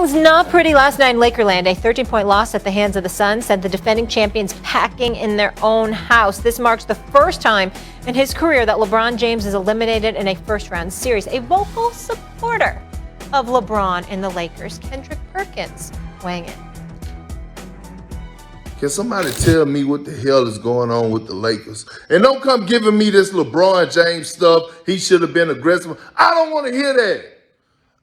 Things not pretty last night in Lakerland. A 13-point loss at the hands of the Suns sent the defending champions packing in their own house. This marks the first time in his career that LeBron James is eliminated in a first-round series. A vocal supporter of LeBron and the Lakers, Kendrick Perkins, weighing in. Can somebody tell me what the hell is going on with the Lakers? And don't come giving me this LeBron James stuff. He should have been aggressive. I don't want to hear that.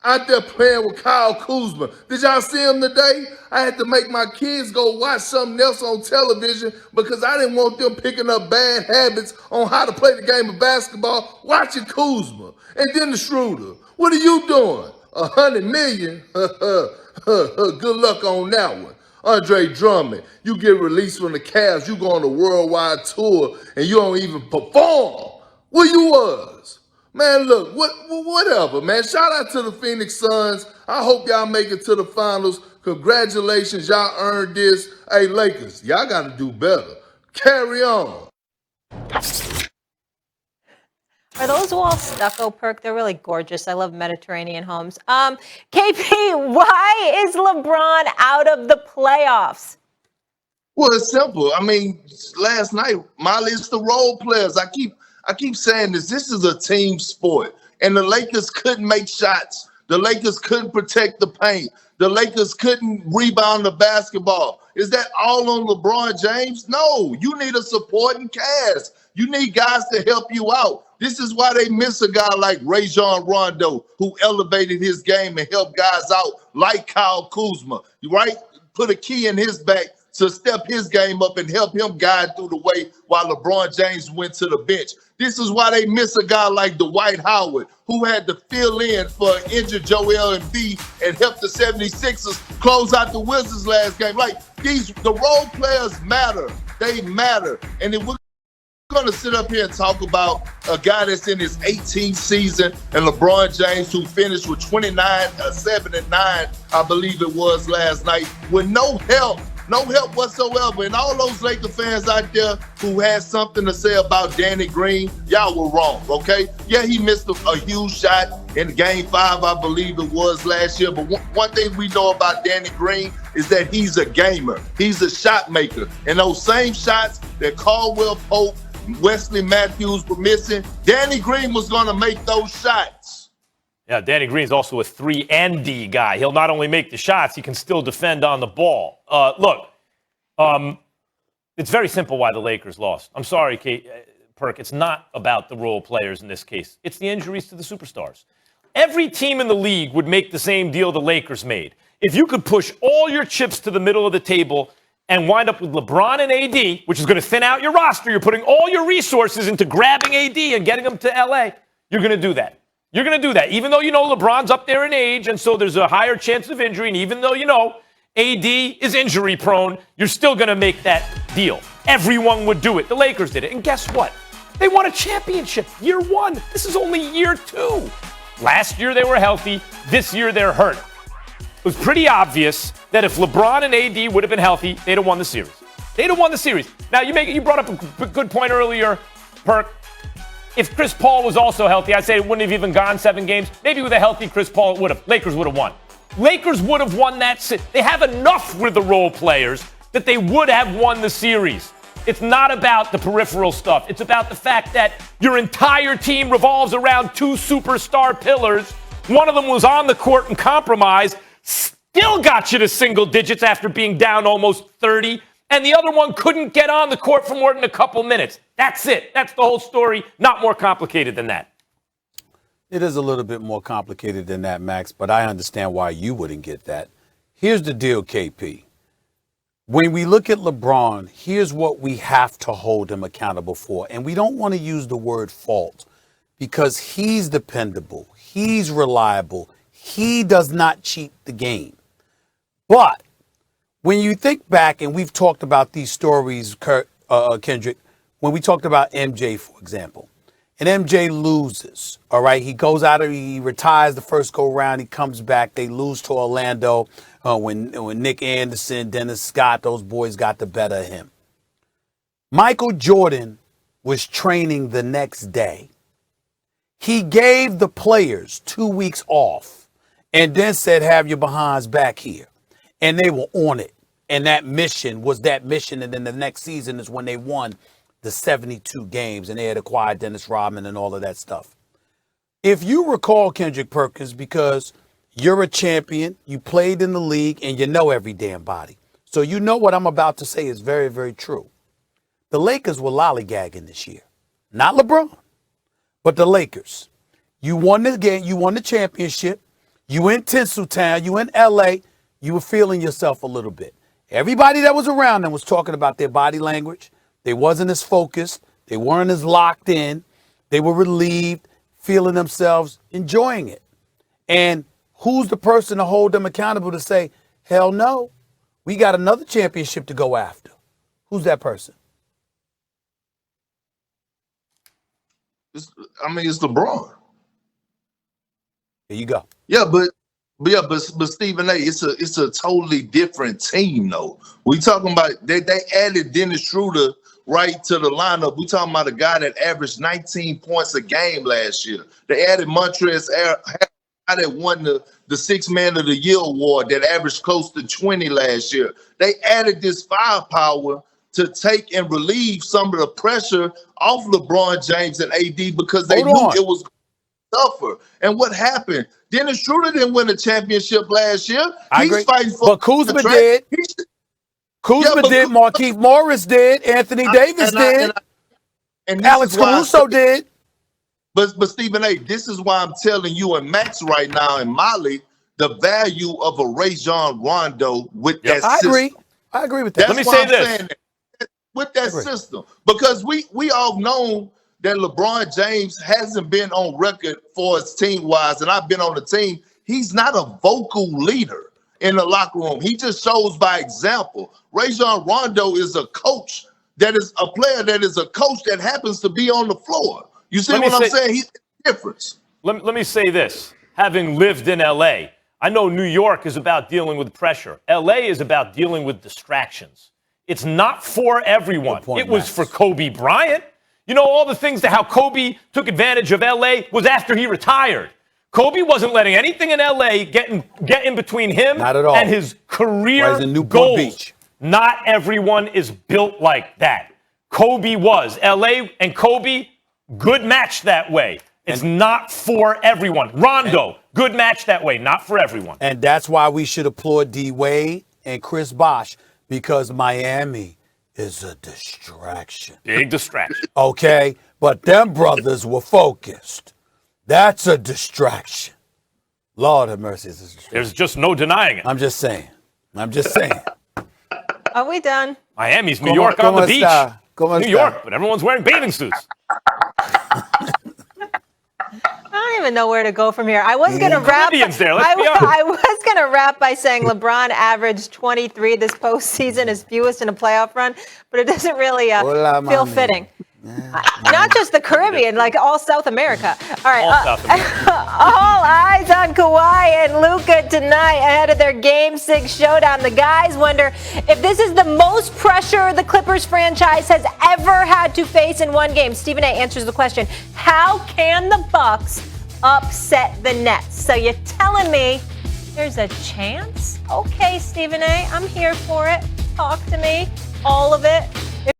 Out there playing with Kyle Kuzma. Did y'all see him today? I had to make my kids go watch something else on television because I didn't want them picking up bad habits on how to play the game of basketball watching Kuzma. And then the Schroeder. What are you doing? $100 million? Good luck on that one. Andre Drummond, you get released from the Cavs, you go on a worldwide tour, and you don't even perform. Where you was? Man, look, whatever, man. Shout out to the Phoenix Suns. I hope y'all make it to the finals. Congratulations, y'all earned this. Hey, Lakers, y'all got to do better. Carry on. Are those walls stucco, Perk? They're really gorgeous. I love Mediterranean homes. KP, why is LeBron out of the playoffs? Well, it's simple. I mean, last night, my list of role players, I keep saying this. This is a team sport, and the Lakers couldn't make shots. The Lakers couldn't protect the paint. The Lakers couldn't rebound the basketball. Is that all on LeBron James? No, you need a supporting cast. You need guys to help you out. This is why they miss a guy like Rajon Rondo, who elevated his game and helped guys out like Kyle Kuzma, right? Put a key in his back to step his game up and help him guide through the way while LeBron James went to the bench. This is why they miss a guy like Dwight Howard, who had to fill in for injured Joel Embiid and help the 76ers close out the Wizards last game. Like, the role players matter. They matter. And if we're going to sit up here and talk about a guy that's in his 18th season and LeBron James, who finished with 7 and 9, I believe it was last night, with no help whatsoever. And all those Laker fans out there who had something to say about Danny Green, y'all were wrong, okay? Yeah, he missed a huge shot in Game 5, I believe it was last year. But one thing we know about Danny Green is that he's a gamer. He's a shot maker. And those same shots that Caldwell Pope, Wesley Matthews were missing, Danny Green was going to make those shots. Yeah, Danny Green's also a 3 and D guy. He'll not only make the shots, he can still defend on the ball. It's very simple why the Lakers lost. I'm sorry, Perk. It's not about the role players in this case. It's the injuries to the superstars. Every team in the league would make the same deal the Lakers made. If you could push all your chips to the middle of the table and wind up with LeBron and AD, which is going to thin out your roster, you're putting all your resources into grabbing AD and getting him to LA, you're going to do that. You're going to do that. Even though you know LeBron's up there in age, and so there's a higher chance of injury, and even though you know AD is injury prone, you're still going to make that deal. Everyone would do it. The Lakers did it. And guess what? They won a championship year 1. This is only year 2. Last year they were healthy. This year they're hurt. It was pretty obvious that if LeBron and AD would have been healthy, they'd have won the series. They'd have won the series. Now, you brought up a good point earlier, Perk. If Chris Paul was also healthy, I'd say it wouldn't have even gone 7 games. Maybe with a healthy Chris Paul, it would have. Lakers would have won. Lakers would have won that series. They have enough with the role players that they would have won the series. It's not about the peripheral stuff. It's about the fact that your entire team revolves around 2 superstar pillars. One of them was on the court and compromised, still got you to single digits after being down almost 30. And the other one couldn't get on the court for more than a couple minutes. That's it. That's the whole story. Not more complicated than that. It is a little bit more complicated than that, Max, but I understand why you wouldn't get that. Here's the deal, KP. When we look at LeBron, here's what we have to hold him accountable for. And we don't want to use the word fault because he's dependable. He's reliable. He does not cheat the game. But when you think back, and we've talked about these stories, Kendrick, when we talked about MJ, for example, and MJ loses, all right? He goes out, he retires the first go round, he comes back, they lose to Orlando when Nick Anderson, Dennis Scott, those boys got the better of him. Michael Jordan was training the next day. He gave the players 2 weeks off and then said, have your behinds back here. And they were on it. And that mission was that mission. And then the next season is when they won the 72 games and they had acquired Dennis Rodman and all of that stuff. If you recall, Kendrick Perkins, because you're a champion, you played in the league, and you know every damn body. So you know what I'm about to say is very, very true. The Lakers were lollygagging this year. Not LeBron, but the Lakers. You won the game, you won the championship, you in Tinseltown, you in LA, you were feeling yourself a little bit. Everybody that was around them was talking about their body language. They wasn't as focused. They weren't as locked in. They were relieved, feeling themselves, enjoying it. And who's the person to hold them accountable to say, hell no, we got another championship to go after? Who's that person? It's LeBron. There you go. Yeah, but Stephen A, it's a totally different team though. We talking about they added Dennis Schroeder right to the lineup. We talking about a guy that averaged 19 points a game last year. They added Montrezl Harrell that won the Sixth Man of the Year award that averaged close to 20 last year. They added this firepower to take and relieve some of the pressure off LeBron James and AD because they knew it was tougher. And what happened? Dennis Schroeder didn't win a championship last year. He's fighting for. But Kuzma did. Kuzma did. Markieff Morris did. Anthony Davis did. And Alex Caruso did. But Stephen A, this is why I'm telling you and Max right now and Molly the value of a Rajon Rondo with that system. I agree with that. Let me say this. With that system. Because we all know that LeBron James hasn't been on record for his team-wise, and I've been on the team. He's not a vocal leader in the locker room. He just shows by example. Rajon Rondo is a coach that is a player that is a coach that happens to be on the floor. You see what I'm saying? He's the difference. Let me say this. Having lived in L.A., I know New York is about dealing with pressure. L.A. is about dealing with distractions. It's not for everyone. It was for Kobe Bryant. You know, all the things that how Kobe took advantage of L.A. was after he retired. Kobe wasn't letting anything in L.A. get in between him and his career goals. Beach. Not everyone is built like that. Kobe was. L.A. and Kobe, good match that way. It's not for everyone. Rondo, good match that way. Not for everyone. And that's why we should applaud D-Wade and Chris Bosh, because Miami is a distraction. Big distraction. Okay? But them brothers were focused. That's a distraction. Lord have mercy. It's a distraction. There's just no denying it. I'm just saying. Are we done? Miami's New York on the beach. New York, but everyone's wearing bathing suits. I don't even know where to go from here. I was going to wrap. I was going to wrap by saying LeBron averaged 23 this postseason, his fewest in a playoff run, but it doesn't really feel fitting. Not just the Caribbean, like all South America. All right. All eyes on Kawhi and Luka tonight ahead of their Game 6 showdown. The guys wonder if this is the most pressure the Clippers franchise has ever had to face in one game. Stephen A answers the question, how can the Bucks upset the Nets? So you're telling me there's a chance? Okay, Stephen A, I'm here for it. Talk to me. All of it.